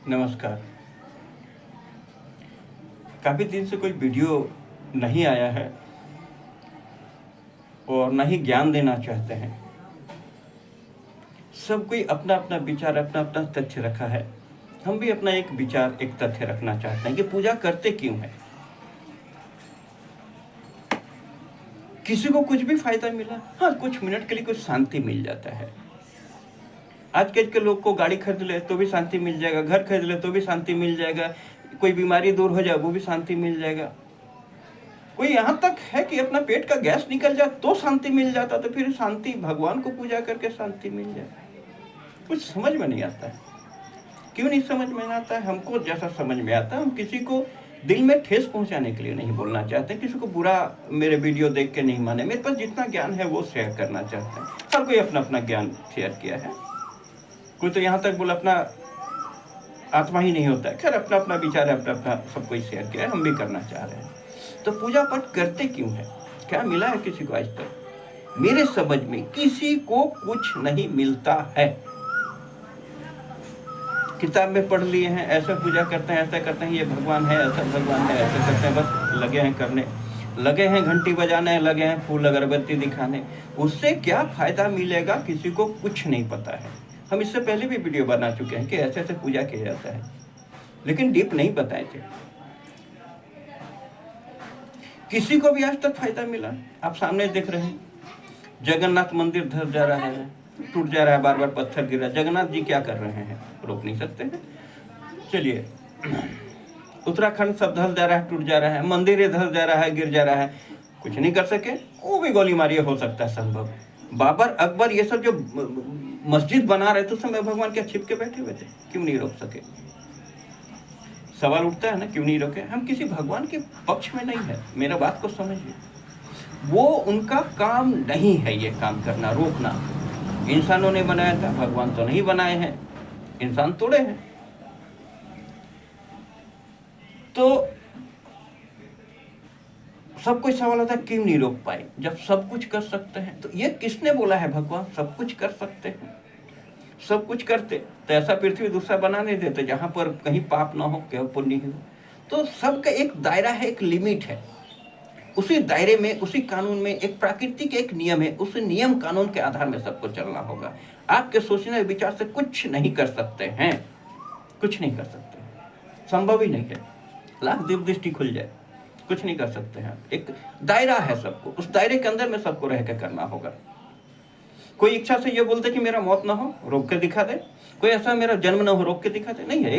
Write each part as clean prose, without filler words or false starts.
नमस्कार। काफ़ी दिन से कोई वीडियो नहीं आया है और ना ही ज्ञान देना चाहते हैं। सब कोई अपना-अपना विचार, अपना-अपना तथ्य रखा है। हम भी अपना एक विचार, एक तथ्य रखना चाहते हैं कि पूजा करते क्यों हैं? किसी को कुछ भी फ़ायदा मिला? हाँ, कुछ मिनट के लिए कुछ शांति मिल जाता है। आजकल के लोग को गाड़ी खरीद ले तो भी शांति मिल जाएगा, घर खरीद ले तो भी शांति मिल जाएगा, कोई बीमारी दूर हो जाए वो भी शांति मिल जाएगा। कोई यहाँ तक है कि अपना पेट का गैस निकल जाए तो शांति मिल जाता, तो फिर शांति भगवान को पूजा करके शांति मिल जाए। कुछ समझ में नहीं आता है। क्यों नहीं समझ में आता है? हमको जैसा समझ में आता है, हम किसी को दिल में ठेस पहुंचाने के लिए नहीं बोलना चाहते, किसी को बुरा मेरे वीडियो देख के नहीं माने। मेरे पास जितना ज्ञान है वो शेयर करना चाहते हैं। हर कोई अपना अपना ज्ञान शेयर किया है। कोई तो यहाँ तक बोला अपना आत्मा ही नहीं होता है। खैर, अपना अपना विचार है, अपना अपना सब कोई शेयर किया है, हम भी करना चाह रहे हैं। तो पूजा पाठ करते क्यों है? क्या मिला है किसी को आज तक? मेरे समझ में किसी को कुछ नहीं मिलता है। किताब में पढ़ लिए हैं, ऐसा पूजा करते हैं, ऐसा करते हैं, ये भगवान है, ऐसा भगवान है, ऐसा करते हैं, बस लगे हैं करने, लगे हैं घंटी बजाने, लगे हैं फूल अगरबत्ती दिखाने। उससे क्या फायदा मिलेगा किसी को कुछ नहीं पता है। हम इससे पहले भी वीडियो बना चुके हैं कि ऐसे ऐसे पूजा किया जाता है, लेकिन डीप नहीं बताए थे। किसी को भी आज तक फायदा मिला? आप सामने देख रहे हैं, जगन्नाथ मंदिर धस जा रहा है, टूट जा रहा है, बार बार पत्थर गिर रहा है। जगन्नाथ जी क्या कर रहे हैं? रोक नहीं सकते हैं। चलिए, उत्तराखंड सब धस जा रहा है, टूट जा रहा है, मंदिर धस जा रहा है, गिर जा रहा है, कुछ नहीं कर सके। वो भी गोली मारिए हो सकता है संभव। बाबर, अकबर, ये सब जो मस्जिद बना रहे थे उस समय भगवान क्या छिप के बैठे हुए थे? क्यों नहीं रोक सके? सवाल उठता है ना, क्यों नहीं रोके? हम किसी भगवान के पक्ष में नहीं है, मेरा बात को समझिए। वो उनका काम नहीं है ये काम करना, रोकना। इंसानों ने बनाया था, भगवान तो नहीं बनाए हैं, इंसान तोड़े हैं। तो सब कुछ सवाल होता है क्यों नहीं रोक पाए जब सब कुछ कर सकते हैं? तो ये किसने बोला है भगवान सब कुछ कर सकते हैं? सब कुछ करते तो ऐसा पृथ्वी दूसरा बना नहीं देते जहां पर कहीं पाप ना हो, केवल पुण्य ही हो। तो सबका एक दायरा है, एक लिमिट है। उसी दायरे में, उसी कानून में एक प्राकृतिक एक नियम है, उस नियम कानून के आधार में सबको चलना होगा। आपके सोचने विचार से कुछ नहीं कर सकते हैं, कुछ नहीं कर सकते, संभव ही नहीं है। लाख दिव्य दृष्टि खुल जाए, कुछ नहीं कर सकते हैं। एक दायरा है सबको, उस दायरे के अंदर में सबको रह के करना होगा। कोई इच्छा से ये बोलते कि मेरा मौत ना हो, रोक के दिखा दे। कोई ऐसा मेरा जन्म ना हो, रोक के दिखा दे। नहीं है,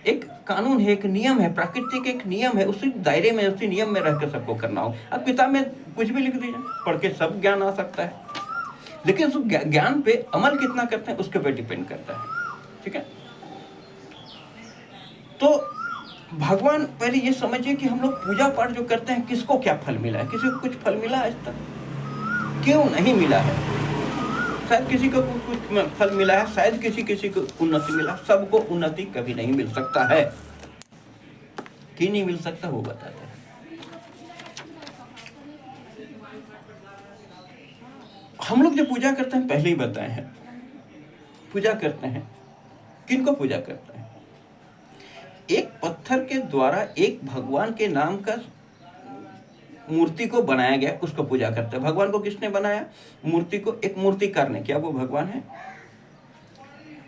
एक कानून है, एक नियम है, प्राकृतिक एक नियम है, उसी दायरे में, उसी नियम में रह के सबको करना हो। अब किताब में कुछ भी लिख दीजिए, पढ़ के सब ज्ञान आ सकता है, लेकिन उस ज्ञान पे अमल कितना करते हैं उसके पे डिपेंड करता है। ठीक है? तो भगवान, पहले ये समझिए कि हम लोग पूजा पाठ जो करते हैं किसको क्या फल मिला है? किसी को कुछ फल मिला है आज तक? क्यों नहीं मिला है? शायद किसी को कुछ फल मिला है, शायद किसी को उन्नति मिला। सबको उन्नति कभी नहीं मिल सकता है। क्यों नहीं मिल सकता वो बताते हैं। हम लोग जो पूजा करते हैं पहले ही बताए हैं, पूजा करते हैं किनको पूजा करते हैं? एक पत्थर के द्वारा एक भगवान के नाम का मूर्ति को बनाया गया, उसको पूजा करते हैं। भगवान को किसने बनाया? मूर्ति को एक मूर्तिकार ने किया, वो भगवान है।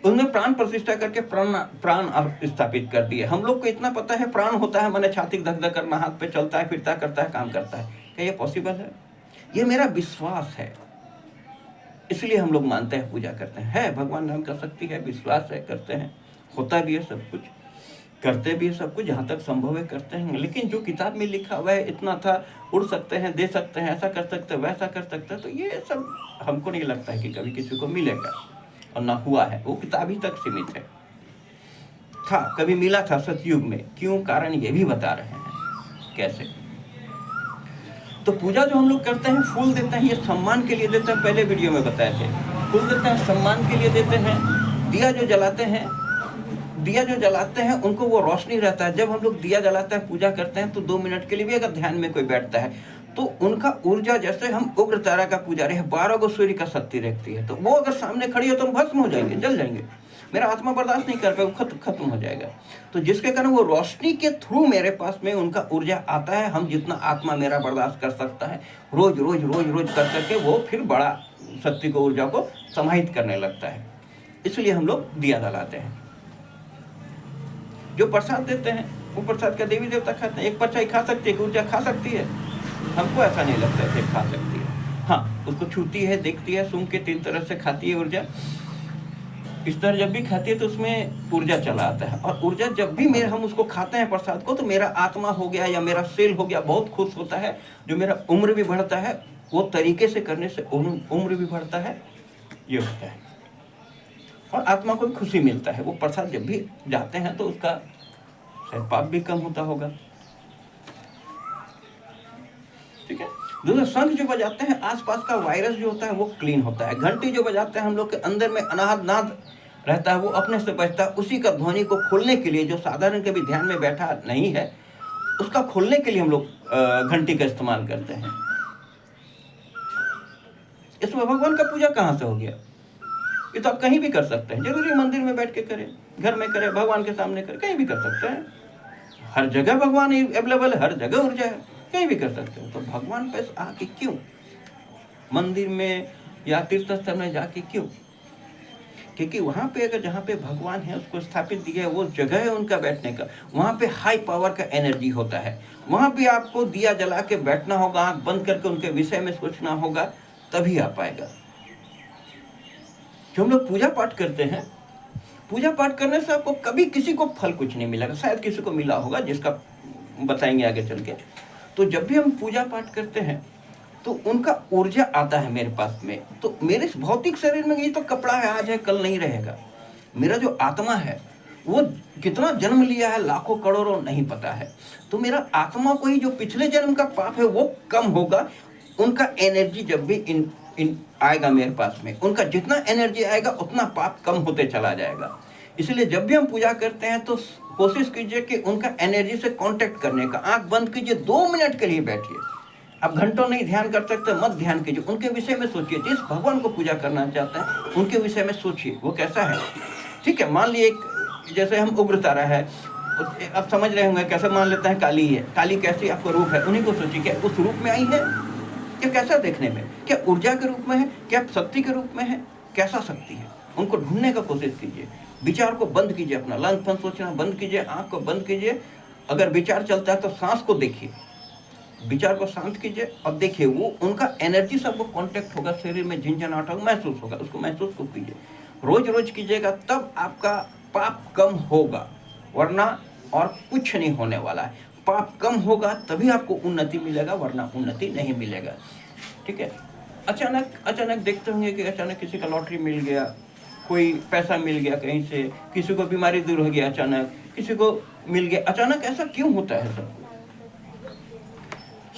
उन्होंने प्राण प्रतिष्ठा करके प्राण स्थापित कर दिए। हम लोग को इतना पता है प्राण होता है, मैंने छाती धक धक करना, हाथ पे चलता है, फिरता करता है, काम करता है। क्या ये पॉसिबल है? ये मेरा विश्वास है, इसलिए हम लोग मानते हैं, पूजा करते हैं। है भगवान नाम का शक्ति है, विश्वास है, करते हैं, होता भी है सब कुछ, करते भी है सब कुछ, जहाँ तक संभव है करते हैं। लेकिन जो किताब में लिखा हुआ है, इतना था, उड़ सकते हैं, दे सकते हैं, ऐसा कर सकते हैं, वैसा कर सकते हैं, तो ये सब हमको नहीं लगता है कि कभी किसी को मिलेगा, और ना हुआ है। वो किताब ही तक सीमित है। था, कभी मिला था सतयुग में, क्यों, कारण ये भी बता रहे हैं कैसे। तो पूजा जो हम लोग करते हैं, फूल देते हैं, ये सम्मान के लिए देते हैं, पहले वीडियो में बताए थे। फूल देते हैं, सम्मान के लिए देते हैं। दिया जो जलाते हैं, दिया जो जलाते हैं उनको वो रोशनी रहता है। जब हम लोग दिया जलाते हैं, पूजा करते हैं, तो 2 मिनट के लिए भी अगर ध्यान में कोई बैठता है तो उनका ऊर्जा, जैसे हम उग्र तारा का पुजारी है, 12 गो सूर्य का शक्ति रहती है, तो वो अगर सामने खड़ी है तो हम भस्म हो जाएंगे, जल जाएंगे। मेरा आत्मा बर्दाश्त नहीं कर पाएगा, वो खत्म हो जाएगा। तो जिसके कारण वो रोशनी के थ्रू मेरे पास में उनका ऊर्जा आता है। हम जितना आत्मा मेरा बर्दाश्त कर सकता है, रोज रोज रोज रोज कर करके वो फिर बड़ा शक्ति को, ऊर्जा को समाहित करने लगता है। इसलिए हम लोग दिया जलाते हैं। जो प्रसाद देते हैं वो प्रसाद का देवी देवता खाते हैं। एक परछाई खा सकती है, ऊर्जा खा सकती है? हमको ऐसा नहीं लगता है कि खा सकती है। हाँ, उसको छूती है, देखती है, सूंघ के 3 तरह से खाती है ऊर्जा। इस तरह जब भी खाती है तो उसमें ऊर्जा चला आता है। और ऊर्जा जब भी हम उसको खाते हैं प्रसाद को, तो मेरा आत्मा हो गया या मेरा सेल हो गया बहुत खुश होता है। जो मेरा उम्र भी बढ़ता है, वो तरीके से करने से उम्र भी बढ़ता है, ये होता है। और आत्मा को भी खुशी मिलता है। वो प्रसाद जब भी जाते हैं तो उसका शायद पाप भी कम होता होगा। ठीक है। दूसरा, शंख जो बजाते हैं, आसपास का वायरस जो होता है वो क्लीन होता है। घंटी जो बजाते हैं, हम लोग के अंदर में अनाहत नाद रहता है, वो अपने से बजता है। उसी का ध्वनि को खोलने के लिए, जो साधारण के भी ध्यान में बैठा नहीं है, उसका खोलने के लिए हम लोग घंटी का इस्तेमाल करते हैं। इसमें भगवान का पूजा कहाँ से हो गया? ये तो आप कहीं भी कर सकते हैं। जरूरी मंदिर में बैठ के करें, घर में करें, भगवान के सामने करें, कहीं भी कर सकते हैं। हर जगह भगवान अवेलेबल है, हर जगह ऊर्जा है, कहीं भी कर सकते हो। तो भगवान पे आके क्यों, मंदिर में या तीर्थ स्थल में जाके क्यों? क्योंकि वहां पे अगर जहाँ पे भगवान है उसको स्थापित दिया है, वो जगह है उनका बैठने का। वहां पे हाई पावर का एनर्जी होता है। वहां पे आपको दिया जला के बैठना होगा, आंख बंद करके उनके विषय में सोचना होगा, तभी आ पाएगा। जो हम लोग पूजा पाठ करते हैं, पूजा पाठ करने से आपको कभी किसी को फल कुछ नहीं मिलेगा। शायद किसी को मिला होगा, जिसका बताएंगे आगे चल के। तो जब भी हम पूजा पाठ करते हैं तो उनका ऊर्जा आता है मेरे पास में। तो मेरे भौतिक शरीर में ये तो कपड़ा है, आज है कल नहीं रहेगा। मेरा जो आत्मा है वो कितना जन्म लिया है, लाखों करोड़ों नहीं पता है। तो मेरा आत्मा को ही जो पिछले जन्म का पाप है वो कम होगा। उनका एनर्जी जब भी इन आएगा मेरे पास में, उनका जितना एनर्जी आएगा उतना पाप कम होते चला जाएगा। इसलिए जब भी हम पूजा करते हैं तो कोशिश कीजिए कि उनका एनर्जी से कांटेक्ट करने का। आंख बंद कीजिए, 2 मिनट के लिए बैठिए। आप घंटों नहीं ध्यान कर सकते, मत ध्यान कीजिए, उनके विषय में सोचिए। जिस भगवान को पूजा करना चाहते हैं उनके विषय में सोचिए, वो कैसा है। ठीक है, मान लिए जैसे हम उग्र तारा है, आप समझ रहे होंगे कैसे मान लेते हैं काली है। काली कैसी आपका रूप है, उन्हीं को सोचिए। क्या उस रूप में आई है? क्या कैसा देखने में? क्या ऊर्जा के रूप में है? क्या शक्ति के रूप में है? कैसा शक्ति है? उनको ढूंढने का कोशिश कीजिए। विचार को बंद कीजिए, अपना लंच फन सोचना बंद कीजिए, आंख को बंद कीजिए। अगर विचार चलता है तो सांस को देखिए, विचार को शांत कीजिए और देखिए वो उनका एनर्जी सबको कांटेक्ट होगा, शरीर में झंझनाहट होगा, महसूस होगा। उसको महसूस को कीजिए, रोज रोज कीजिएगा, तब आपका पाप कम होगा, वरना और कुछ नहीं होने वाला है। पाप कम होगा तभी आपको उन्नति मिलेगा, वरना उन्नति नहीं मिलेगा। ठीक है। अचानक देखते होंगे कि अचानक किसी का लॉटरी मिल गया, कोई पैसा मिल गया कहीं से, किसी को बीमारी दूर हो गया, अचानक किसी को मिल गया। अचानक ऐसा क्यों होता है?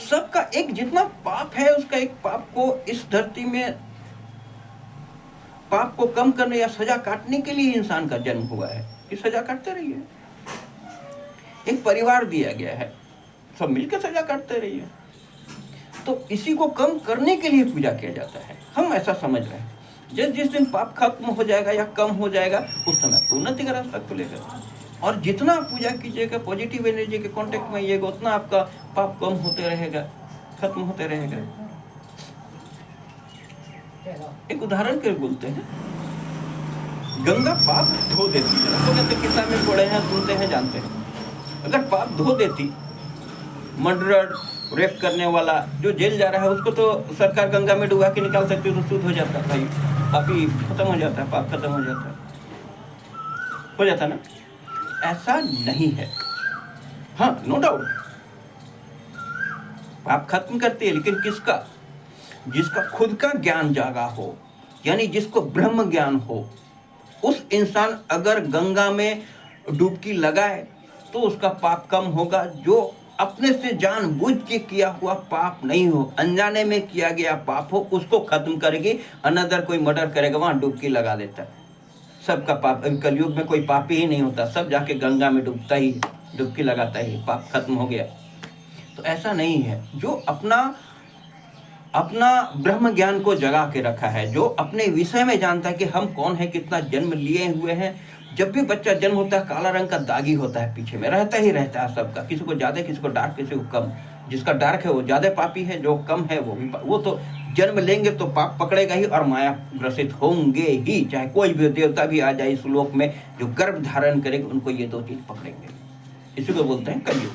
सबका एक जितना पाप है, उसका एक पाप को इस धरती में पाप को कम करने या सजा काटने के लिए इंसान का जन्म हुआ है कि सजा काटते रहिए। एक परिवार दिया गया है, सब मिलकर सजा काटते रहिए। तो इसी को कम करने के लिए पूजा किया जाता है। हम ऐसा समझ रहे हैं जिस दिन पाप खत्म हो जाएगा या कम हो जाएगा, उस समय उन्नति का रास्ता खुलेगा। और जितना पूजा कीजिएगा, पॉजिटिव एनर्जी के कांटेक्ट में आइएगा, उतना आपका पाप कम होते रहेगा, खत्म होते रहेगा। एक उदाहरण के बोलते हैं, गंगा पाप धो देती है। तो कहते किताब में पढ़े हैं, सुनते हैं, जानते हैं। अगर पाप धो देती, मर्डर रेप करने वाला जो जेल जा रहा है उसको तो सरकार गंगा में डुबा के निकाल सकती है, तो शुद्ध हो जाता है भाई, पाप ही खत्म हो जाता है, पाप खत्म हो जाता ना। ऐसा नहीं है। हाँ, नो डाउट पाप खत्म करती है, लेकिन किसका? जिसका खुद का ज्ञान जागा हो, यानी जिसको ब्रह्म ज्ञान हो। उस इंसान अगर गंगा में डुबकी लगाए तो उसका पाप कम होगा। जो अपने से जानबूझ के किया हुआ पाप नहीं हो, अनजाने में किया गया पाप हो, उसको खत्म करेगी। अनदर कोई मर्डर करेगा, वहां डुबकी लगा देता है। सबका पाप, कलयुग में कोई पापी ही नहीं होता, सब जाके गंगा में डूबता ही, डुबकी लगाता ही, पाप खत्म हो गया। तो ऐसा नहीं है। जो अपना अपना ब्रह्म ज्ञान को जगा के रखा है, जो अपने विषय में जानता है कि हम कौन है, कितना जन्म लिए हुए हैं। जब भी बच्चा जन्म होता है काला रंग का दागी होता है, पीछे में रहता ही रहता है सबका, किसी को ज्यादा किसी को डार्क किसी को कम। जिसका डार्क है वो ज्यादा पापी है, जो कम है वो भी वो तो जन्म लेंगे तो पाप पकड़ेगा ही और माया ग्रसित होंगे ही। चाहे कोई भी देवता भी आ जाए इस लोक में, जो गर्भ धारण करेंगे उनको ये दो चीज पकड़ेंगे। इसी को बोलते हैं कलयुग।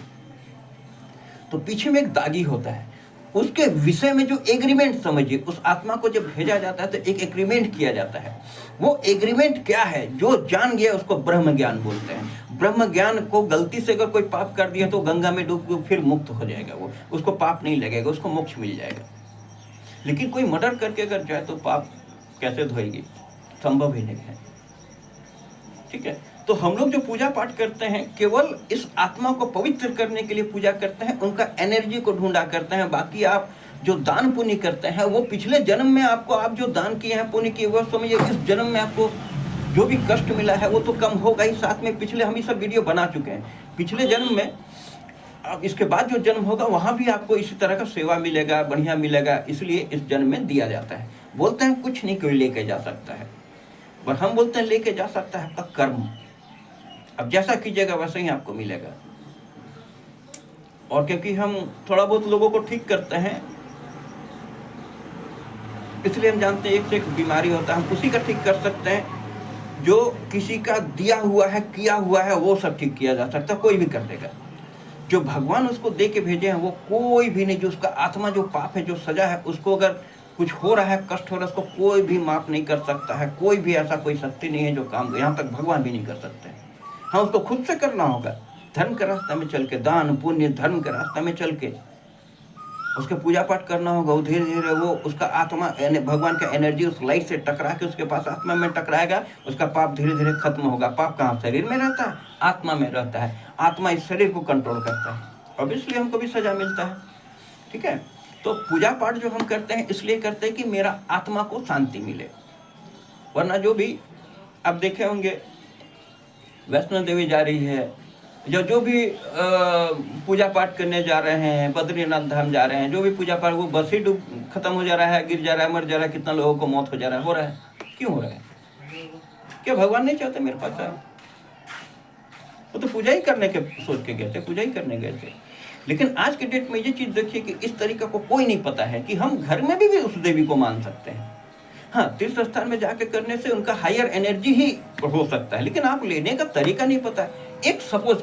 तो पीछे में एक दागी होता है, उसके विषय में जो एग्रीमेंट समझिए, उस आत्मा को जब भेजा जाता है तो एक एग्रीमेंट किया जाता है। वो एग्रीमेंट क्या है? जो जान गया उसको ब्रह्म ज्ञान बोलते हैं। ब्रह्म ज्ञान को गलती से अगर कोई पाप कर दिया तो गंगा में डूब फिर मुक्त हो जाएगा, वो उसको पाप नहीं लगेगा, उसको मोक्ष मिल जाएगा। लेकिन कोई मर्डर करके अगर जाए तो पाप कैसे धोएगी? संभव ही नहीं है। ठीक है, तो हम लोग जो पूजा पाठ करते हैं केवल इस आत्मा को पवित्र करने के लिए पूजा करते हैं, उनका एनर्जी को ढूंढा करते हैं। बाकी आप जो दान पुण्य करते हैं वो पिछले जन्म में आपको, आप जो दान किए हैं पुण्य किए, वो समझिए इस जन्म में आपको जो भी कष्ट मिला है वो तो कम होगा ही, साथ में पिछले हम ये सब वीडियो बना चुके हैं। पिछले जन्म में अब इसके बाद जो जन्म होगा वहां भी आपको इसी तरह का सेवा मिलेगा, बढ़िया मिलेगा, इसलिए इस जन्म में दिया जाता है। बोलते हैं कुछ नहीं कोई लेके जा सकता है, पर हम बोलते हैं लेके जा सकता है आपका कर्म। अब जैसा कीजिएगा वैसा ही आपको मिलेगा। और क्योंकि हम थोड़ा बहुत लोगों को ठीक करते हैं, इसलिए हम जानते हैं एक से एक बीमारी होता है, हम उसी का ठीक कर सकते हैं। जो किसी का दिया हुआ है, किया हुआ है, वो सब ठीक किया जा सकता है, कोई भी कर देगा। जो भगवान उसको दे के भेजे हैं वो कोई भी नहीं, जो उसका आत्मा जो पाप है, जो सजा है, उसको अगर कुछ हो रहा है, कष्ट हो रहा है, उसको कोई भी माफ नहीं कर सकता है। कोई भी ऐसा कोई शक्ति नहीं है जो काम, यहाँ तक भगवान भी नहीं कर सकते हैं। हाँ, उसको खुद से करना होगा, धर्म के रास्ते में चल के, दान पुण्य धर्म के रास्ते में चल के उसके पूजा पाठ करना होगा। वो धीरे धीरे वो उसका आत्मा भगवान का एनर्जी उस लाइट से टकरा के उसके पास आत्मा में टकराएगा, उसका पाप धीरे धीरे खत्म होगा। पाप कहाँ शरीर में रहता है? आत्मा में रहता है। आत्मा इस शरीर को कंट्रोल करता है, अब इसलिए हमको भी सजा मिलता है। ठीक है, तो पूजा पाठ जो हम करते हैं इसलिए करते हैं कि मेरा आत्मा को शांति मिले। वरना जो भी आप देखे होंगे वैष्णो देवी जा रही है, जो भी पूजा पाठ करने जा रहे हैं, बद्रीनाथ धाम जा रहे हैं, जो भी पूजा पाठ, वो बस ही डूब खत्म हो जा रहा है, गिर जा रहा है, मर जा रहा है। कितना लोगों को मौत हो जा रहा है, हो रहा है। क्यों हो रहा है? क्या भगवान नहीं चाहते मेरे पास आए? वो तो पूजा ही करने के सोच के गए थे, पूजा ही करने गए थे। लेकिन आज के डेट में ये चीज देखिए कि इस तरीका को कोई नहीं पता है कि हम घर में भी उस देवी को मान सकते हैं। हाँ, तीर्थ स्थान में जाके करने से उनका हायर एनर्जी ही हो सकता है, लेकिन आप लेने का तरीका नहीं पता है। एक सपोज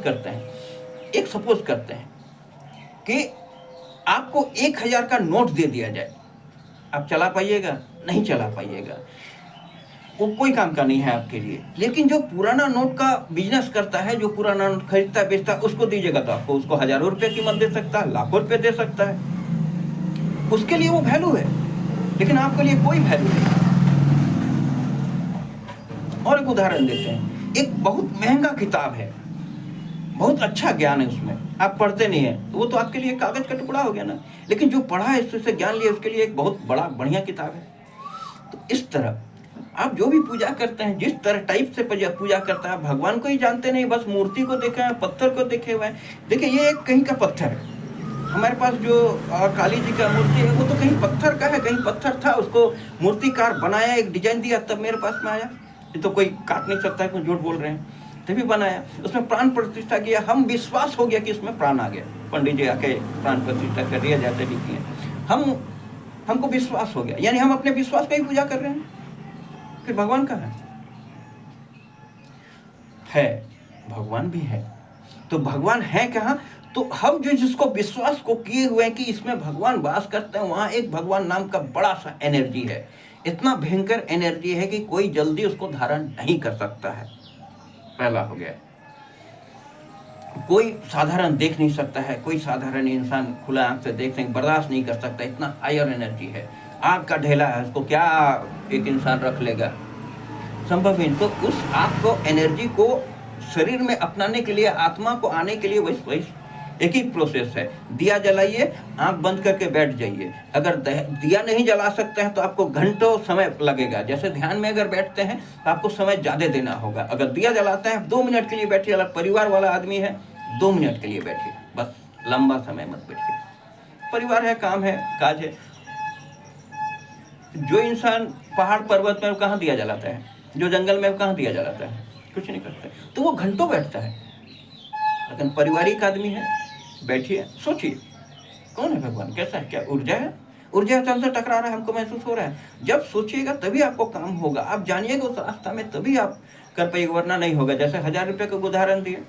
करते हैं कि आपको 1000 का नोट दे दिया जाए, आप चला पाइएगा? नहीं चला पाइएगा, वो कोई काम का नहीं है आपके लिए। लेकिन जो पुराना नोट का बिजनेस करता है, जो पुराना नोट खरीदता बेचता है, उसको दीजिएगा तो आपको उसको हजारों रुपए कीमत दे सकता है, लाखों रुपए दे सकता है, उसके लिए वो वैल्यू है। लेकिन आपके लिए कोई वैल्यू नहीं। और एक उदाहरण देते हैं, एक बहुत महंगा किताब है, बहुत अच्छा ज्ञान है उसमें, आप पढ़ते नहीं है तो वो तो आपके लिए कागज का टुकड़ा हो गया ना। लेकिन जो पढ़ा है, इससे ज्ञान लिया, उसके लिए एक बहुत बड़ा बढ़िया किताब है। तो इस तरह आप जो भी पूजा करते हैं, जिस तरह टाइप से पूजा करता है, भगवान को ही जानते नहीं, बस मूर्ति को देखे हैं, पत्थर को देखे हुए हैं। देखिए ये एक कहीं का पत्थर है, हमारे पास जो काली जी का मूर्ति है वो तो कहीं पत्थर का है, कहीं पत्थर था, उसको मूर्तिकार बनाया, एक डिजाइन दिया, तब मेरे पास में आया। ये तो कोई काट नहीं सकता है, कोई झूठ बोल रहे हैं, तभी बनाया। उसमें प्राण प्रतिष्ठा किया, हम विश्वास हो गया कि इसमें प्राण आ गया। पंडित जी आके प्राण प्रतिष्ठा कर दिया, जैसे भी किए, हमको विश्वास हो गया, यानी हम अपने विश्वास का ही पूजा कर रहे हैं। फिर भगवान का है भगवान भी है। तो भगवान है कहाँ? तो हम जो जिसको विश्वास को किए हुए हैं कि इसमें भगवान वास करते हैं, वहां एक भगवान नाम का बड़ा सा एनर्जी है, इतना भयंकर एनर्जी है कि कोई जल्दी उसको धारण नहीं कर सकता है। पहला हो गया, कोई साधारण देख नहीं सकता है, कोई साधारण इंसान खुला आंख से देख नहीं, बर्दाश्त नहीं कर सकता, इतना हायर एनर्जी है। आग का ढेला है, उसको क्या एक इंसान रख लेगा? संभव नहीं। तो उस आग को, एनर्जी को शरीर में अपनाने के लिए, आत्मा को आने के लिए वही एक ही प्रोसेस है। दिया जलाइए, आंख बंद करके बैठ जाइए। अगर दिया नहीं जला सकते हैं तो आपको घंटों समय लगेगा। जैसे ध्यान में अगर बैठते हैं तो आपको समय ज्यादा देना होगा। अगर दिया जलाते हैं 2 मिनट के लिए बैठिए, अगर परिवार वाला आदमी है 2 मिनट के लिए बैठिए, बस लंबा समय मत बैठिए। परिवार है, काम है, काज है, जो इंसान पहाड़ पर्वत में कहाँ दिया जलाता है, जो जंगल में कहाँ दिया जलाता है, कुछ नहीं करता है, तो वो घंटों बैठता है। लेकिन पारिवारिक आदमी है, बैठिए सोचिए कौन है भगवान, कैसा है, क्या ऊर्जा है, ऊर्जा तल से टकरा रहा है, हमको महसूस हो रहा है। जब सोचिएगा तभी आपको काम होगा, आप जानिएगा उस रास्ता में तभी आप कर पाइएगा, वरना नहीं होगा। जैसे 1000 रुपये का उदाहरण दिए,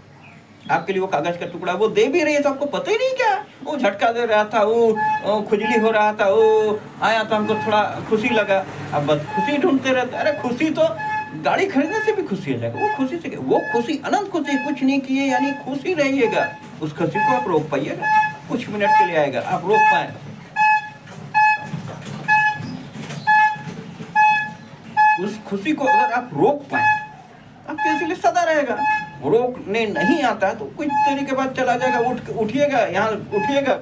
आपके लिए वो कागज का टुकड़ा वो दे भी रही है तो आपको पता ही नहीं क्या, वो झटका दे रहा था, वो खुजली हो रहा था, वो आया तो हमको थोड़ा खुशी लगा। अब बस खुशी ढूंढते रहते, अरे खुशी तो गाड़ी खरीदने से भी खुशी हो जाएगा, वो खुशी से, वो खुशी अनंत खुशी, कुछ नहीं किए यानी खुशी रहिएगा, उस खुशी को आप रोक पाइएगा, कुछ मिनट के लिए आएगा, आप रोक पाए, उस खुशी को अगर आप रोक पाए आपके इसलिए सदा रहेगा। रोकने नहीं आता तो कुछ देरी के बाद चला जाएगा, उठिएगा, यहाँ उठिएगा,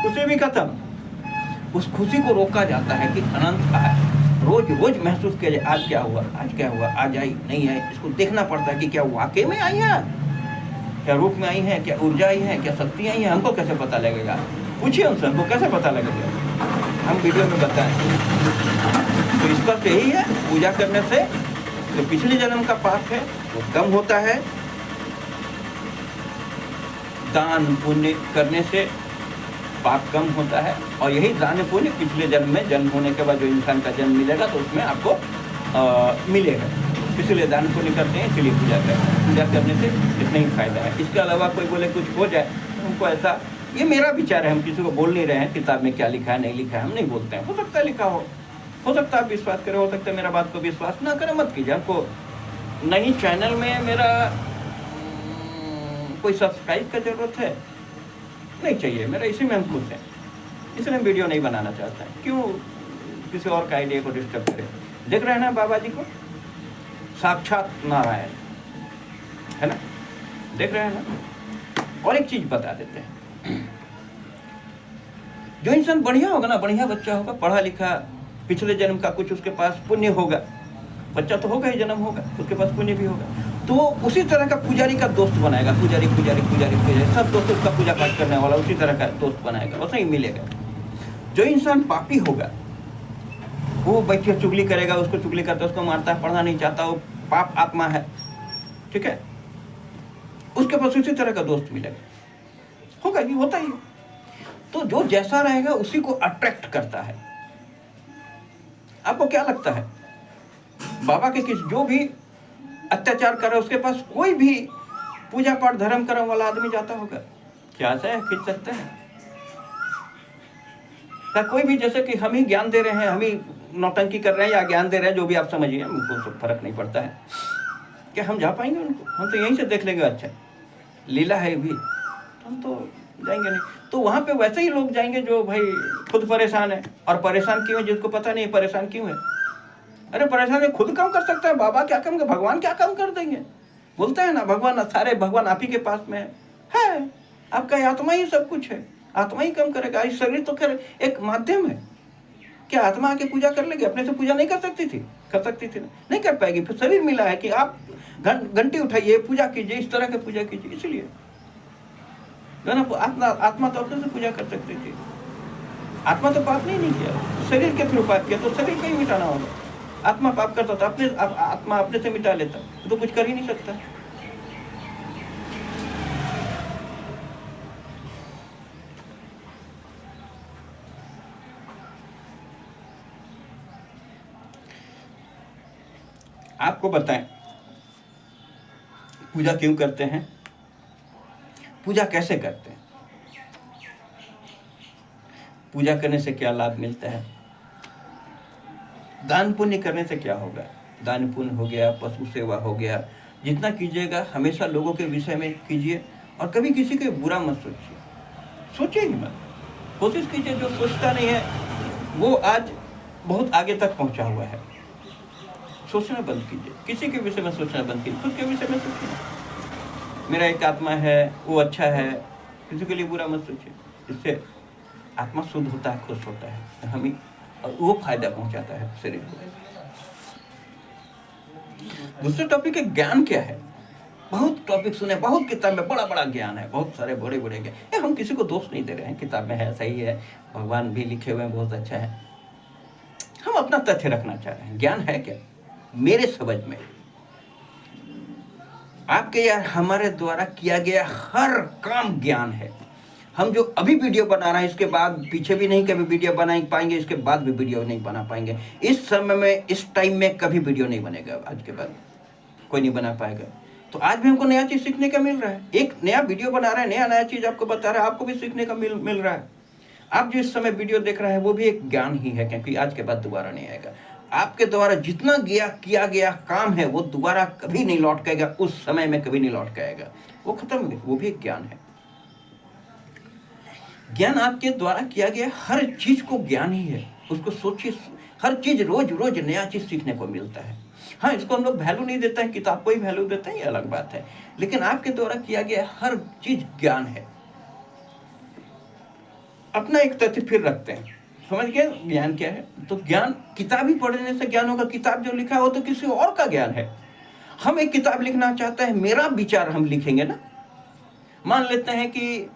खुशी भी खत्म। उस खुशी को रोका जाता है कि अनंत का है, रोज रोज महसूस किया जाए, आज क्या हुआ, आज क्या हुआ, आज आई नहीं है, इसको देखना पड़ता है कि क्या वाकई में आई है, क्या रूप में आई है, क्या ऊर्जा आई है, क्या शक्ति आई है, हमको कैसे पता लगेगा, पूछिए उनसे, हमको कैसे पता लगेगा, हम वीडियो में बताएं। तो इसका यही है, पूजा करने से जो पिछले जन्म का पाप है वो कम होता है, दान पुण्य करने से पाप कम होता है, और यही दान पुण्य पिछले जन्म में जन्म होने के बाद जो इंसान का जन्म मिलेगा तो उसमें आपको मिलेगा। इसलिए दान पुण्य करते हैं, इसलिए पूजा करते हैं, पूजा करने से इतना ही फायदा है। इसके अलावा कोई बोले कुछ हो जाए, हमको ऐसा, ये मेरा विचार है, हम किसी को बोल नहीं रहे हैं किताब में क्या लिखा है नहीं लिखा है, हम नहीं बोलते हैं, हो सकता है लिखा हो सकता है आप विश्वास करें, हो सकता है मेरा बात को विश्वास ना करें, मत कीजिए। हमको नहीं चैनल में मेरा कोई सब्सक्राइब का जरूरत है, नहीं चाहिए, मेरा इसी में हम खुश हैं, इसलिए हम वीडियो नहीं बनाना चाहते हैं, क्यों किसी और का आइडिया को डिस्टर्ब करें। देख रहे हैं ना बाबा जी को, साक्षात नारायण है ना, देख रहे हैं ना। और एक चीज बता देते हैं, जो इंसान बढ़िया होगा ना, बढ़िया बच्चा होगा, पढ़ा लिखा, पिछले जन्म का कुछ उसके पास पुण्य होगा, बच्चा तो होगा ही, जन्म होगा, उसके पास पुण्य भी होगा, तो उसी तरह का पुजारी का दोस्त बनाएगा, पुजारी सब दोस्त उसका पूजा पाठ करने वाला उसी तरह का दोस्त बनाएगा, वैसा ही मिलेगा। जो इंसान पापी होगा वो बैठ के चुगली करेगा, उसको चुगली करता है, उसको मारता है, पढ़ना नहीं चाहता, वो पाप आत्मा है, ठीक है, उसके पास उसी तरह का दोस्त मिलेगा, होगा ये, होता ही। तो जो जैसा रहेगा उसी को अट्रैक्ट करता है। आपको क्या लगता है, बाबा के किस जो भी अत्याचार कर रहा है उसके पास कोई भी पूजा पाठ धर्म कर्म वाला आदमी जाता होगा क्या, से खींच सकते हैं क्या कोई भी? जैसे कि हम ही ज्ञान दे रहे हैं, हम ही नौटंकी कर रहे हैं या ज्ञान दे रहे हैं, जो भी आप समझिए, हमको तो फर्क नहीं पड़ता है, क्या हम जा पाएंगे उनको? हम तो यहीं से देख लेंगे, अच्छा लीला है भी, हम तो जाएंगे नहीं। तो वहाँ पे वैसे ही लोग जाएंगे जो भाई खुद परेशान है, और परेशान क्यों है जिसको पता नहीं परेशान क्यों है। अरे परेशान है, खुद काम कर सकता है, बाबा क्या काम कर, भगवान क्या काम कर देंगे, बोलते हैं ना भगवान, सारे भगवान आप ही के पास में है, आपका आत्मा ही सब कुछ है, आत्मा ही काम करेगा। इस शरीर तो खैर एक माध्यम है, क्या आत्मा आके पूजा कर लेगी? अपने से पूजा नहीं कर सकती थी? कर सकती थी, नहीं कर पाएगी। फिर शरीर मिला है कि आप घंटी उठाइए, पूजा कीजिए, इस तरह की पूजा कीजिए, इसलिए आत्मा तो अपने से पूजा कर सकती थी, आत्मा तो पाप नहीं किया, शरीर के थ्रू पाप किया, तो शरीर को ही मिटाना होगा। आत्मा पाप करता तो अपने आत्मा अपने से मिटा लेता, तो कुछ कर ही नहीं सकता। आपको बताएं पूजा क्यों करते हैं, पूजा कैसे करते हैं, पूजा करने से क्या लाभ मिलता है, दान पुण्य करने से क्या होगा? दान पुण्य हो गया, पशु सेवा हो गया, जितना कीजिएगा हमेशा लोगों के विषय में कीजिए, और कभी किसी के बुरा मत सोचिए, सोचिए ही मत, कोशिश कीजिए। जो सोचता नहीं है वो आज बहुत आगे तक पहुंचा हुआ है। सोचना बंद कीजिए, किसी के विषय में सोचना बंद कीजिए, खुद के विषय में सोचिए। मेरा एक आत्मा है, वो अच्छा है, किसी के लिए बुरा मत सोचिए। इससे आत्मा शुद्ध होता है, खुश होता है, हमें और वो फायदा पहुंचाता है शरीर को। दूसरा टॉपिक है ज्ञान क्या है। बहुत टॉपिक सुने, बहुत किताब में बड़ा बड़ा ज्ञान है, बहुत सारे बड़े बड़े ज्ञान। हम किसी को दोष नहीं दे रहे हैं, किताब में है, सही है, भगवान भी लिखे हुए हैं, बहुत अच्छा है। हम अपना तथ्य रखना चाह रहे हैं। ज्ञान है क्या? मेरे समझ में आपके या हमारे द्वारा किया गया हर काम ज्ञान है। हम जो अभी वीडियो बना रहे हैं, इसके बाद पीछे भी नहीं कभी वीडियो बना पाएंगे, इसके बाद भी वीडियो नहीं बना पाएंगे। इस समय में, इस टाइम में कभी वीडियो नहीं बनेगा, आज के बाद कोई नहीं बना पाएगा। तो आज भी हमको नया चीज़ सीखने का मिल रहा है। एक नया वीडियो बना रहे हैं, नया चीज़ आपको बता रहा है, आपको भी सीखने का मिल रहा है। आप जो इस समय वीडियो देख रहे हैं वो भी एक ज्ञान ही है, क्योंकि आज के बाद दोबारा नहीं आएगा। आपके द्वारा जितना किया गया काम है वो दोबारा कभी नहीं लौट के आएगा, उस समय में कभी नहीं लौट के आएगा, वो खत्म हो गया। वो भी एक ज्ञान है। ज्ञान आपके द्वारा किया गया हर चीज को ज्ञान ही है। उसको सोचिए, हर चीज रोज रोज नया चीज सीखने को मिलता है। हाँ, इसको हम लोग वैल्यू नहीं देते हैं, किताब को ही वैल्यू देते हैं, ये अलग बात है, लेकिन आपके द्वारा किया गया हर चीज ज्ञान है। अपना एक तथ्य फिर रखते हैं, समझ गए ज्ञान क्या है? तो ज्ञान किताब ही पढ़ने से ज्ञान होगा। किताब जो लिखा है वो तो किसी और का ज्ञान है। हम एक किताब लिखना चाहते हैं, मेरा विचार हम लिखेंगे ना। मान लेते हैं कि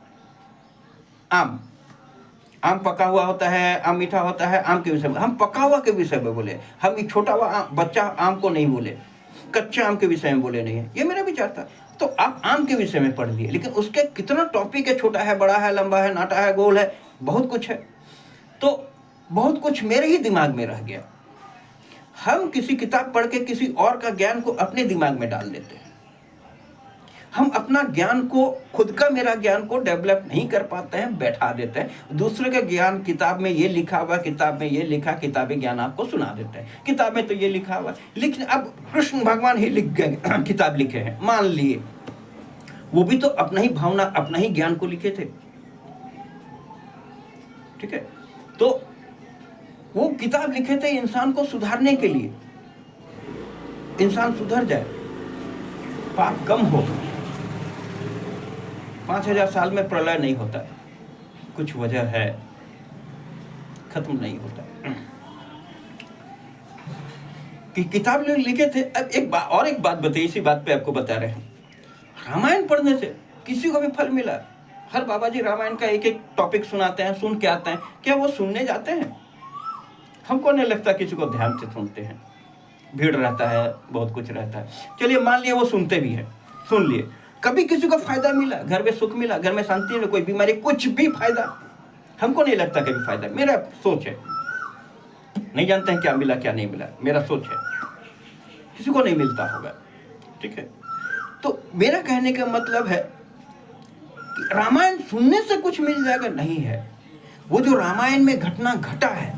आम पका हुआ होता है, आम मीठा होता है, आम के विषय में हम पका हुआ के विषय में बोले। हम ये छोटा हुआ बच्चा आम को नहीं बोले, कच्चे आम के विषय में बोले नहीं है। ये मेरा विचार था। तो आप आम के विषय में पढ़ लिए, लेकिन उसके कितना टॉपिक है, छोटा है, बड़ा है, लंबा है, नाटा है, गोल है, बहुत कुछ है। तो बहुत कुछ मेरे ही दिमाग में रह गया। हम किसी किताब पढ़ के किसी और का ज्ञान को अपने दिमाग में डाल देते हैं। हम अपना ज्ञान को, खुद का मेरा ज्ञान को डेवलप नहीं कर पाते हैं, बैठा देते हैं। दूसरे का ज्ञान, किताब में ये लिखा हुआ, किताब में ये लिखा, किताबी ज्ञान आपको सुना देते हैं। किताब में तो ये लिखा हुआ, लेकिन अब कृष्ण भगवान ही लिख गए, किताब लिखे हैं, मान लिए, वो भी तो अपना ही भावना, अपना ही ज्ञान को लिखे थे। ठीक है, तो वो किताब लिखे थे इंसान को सुधारने के लिए, इंसान सुधर जाए, पाप कम हो। 5000 साल में प्रलय नहीं होता, कुछ वजह है, खत्म नहीं होता कि किताब लिखे थे। अब एक बात बताइए, इसी बात पे आपको बता रहे हैं। रामायण पढ़ने से किसी को भी फल मिला? हर बाबा जी रामायण का एक एक टॉपिक सुनाते हैं, सुन के आते हैं, क्या वो सुनने जाते हैं? हमको नहीं लगता किसी को ध्यान से सुनते हैं। भीड़ रहता है, बहुत कुछ रहता है। चलिए मान लिया वो सुनते भी हैं, सुन लिए, कभी किसी को फायदा मिला? घर में सुख मिला, घर में शांति मिला, कोई बीमारी, कुछ भी फायदा? हमको नहीं लगता कभी फायदा। मेरा सोच है, नहीं जानते हैं क्या मिला क्या नहीं मिला, मेरा सोच है, किसी को नहीं मिलता होगा। ठीक है, तो मेरा कहने का मतलब है कि रामायण सुनने से कुछ मिल जाएगा, नहीं है। वो जो रामायण में घटना घटा है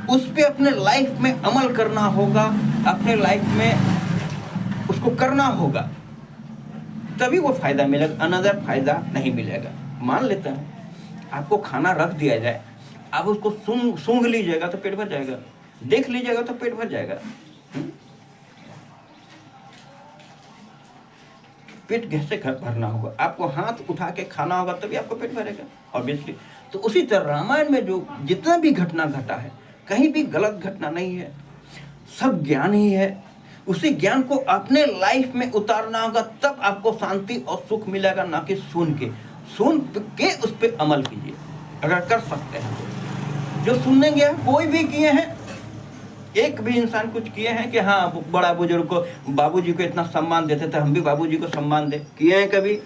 उस पे अपने लाइफ में अमल करना होगा, अपने लाइफ में उसको करना होगा, तभी वो फायदा मिलेगा, अनदर फायदा नहीं मिलेगा। मान लेते हैं आपको खाना रख दिया जाए, आप उसको सूंघ लीजिएगा तो पेट भर जाएगा, देख लीजिएगा तो पेट भर जाएगा। पेट कैसे भरना होगा? आपको हाथ उठा के खाना होगा तभी आपको पेट भरेगा, ऑब्वियसली। तो उसी तरह रामायण में जो जितना भी घटना घटा है, कहीं भी गलत घटना नहीं है, सब ज्ञान ही है। उसी ज्ञान को अपने लाइफ में उतारना होगा, तब आपको शांति और सुख मिलेगा, ना कि सुन के उस पर अमल कीजिए, अगर कर सकते हैं तो। जो सुनने गया, कोई भी किए हैं, एक भी इंसान कुछ किए हैं कि हाँ बड़ा बुजुर्ग को, बाबूजी को इतना सम्मान देते थे, हम भी बाबूजी को सम्मान दे, किए हैं कभी?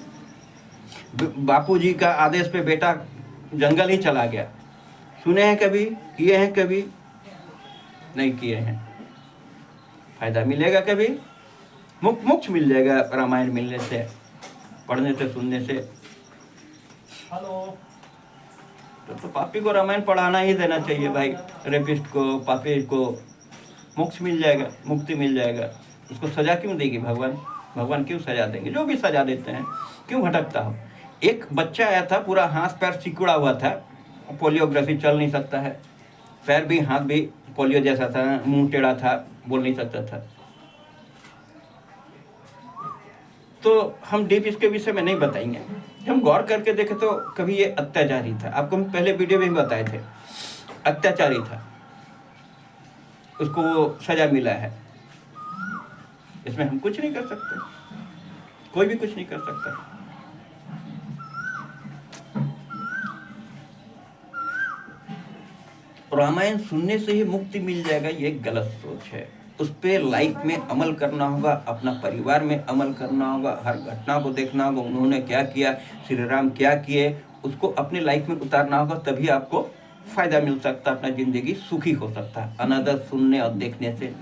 बापूजी का आदेश पे बेटा जंगल ही चला गया, सुने हैं कभी? किए हैं कभी? नहीं किए हैं। फायदा मिलेगा कभी? मोक्ष मिल जाएगा रामायण मिलने से, पढ़ने से, सुनने से। हेलो, तो पापी को रामायण पढ़ाना ही देना चाहिए भाई, रेपिस्ट को, पापी को मोक्ष मिल जाएगा, मुक्ति मिल जाएगा। उसको सजा क्यों देगी भगवान क्यों सजा देंगे? जो भी सजा देते हैं, क्यों भटकता हो? एक बच्चा आया था, पूरा हाथ पैर सिकुड़ा हुआ था, पोलियोग्राफी, चल नहीं सकता है, पैर भी हाथ भी पोलियो जैसा था, मुंह टेढ़ा था, बोल नहीं सकता था। तो हम डीप इसके विषय में नहीं बताएंगे, हम गौर करके देखें तो कभी ये अत्याचारी था। आपको हम पहले वीडियो में भी बताए थे, अत्याचारी था, उसको वो सजा मिला है। इसमें हम कुछ नहीं कर सकते, कोई भी कुछ नहीं कर सकता। रामायण सुनने से ही मुक्ति मिल जाएगा, ये एक गलत सोच है। उस पे लाइफ में अमल करना होगा, अपना परिवार में अमल करना होगा, हर घटना को देखना होगा, उन्होंने क्या किया, श्री राम क्या किए, उसको अपनी लाइफ में उतारना होगा, तभी आपको फायदा मिल सकता है, अपना जिंदगी सुखी हो सकता है। अनदर सुनने और देखने से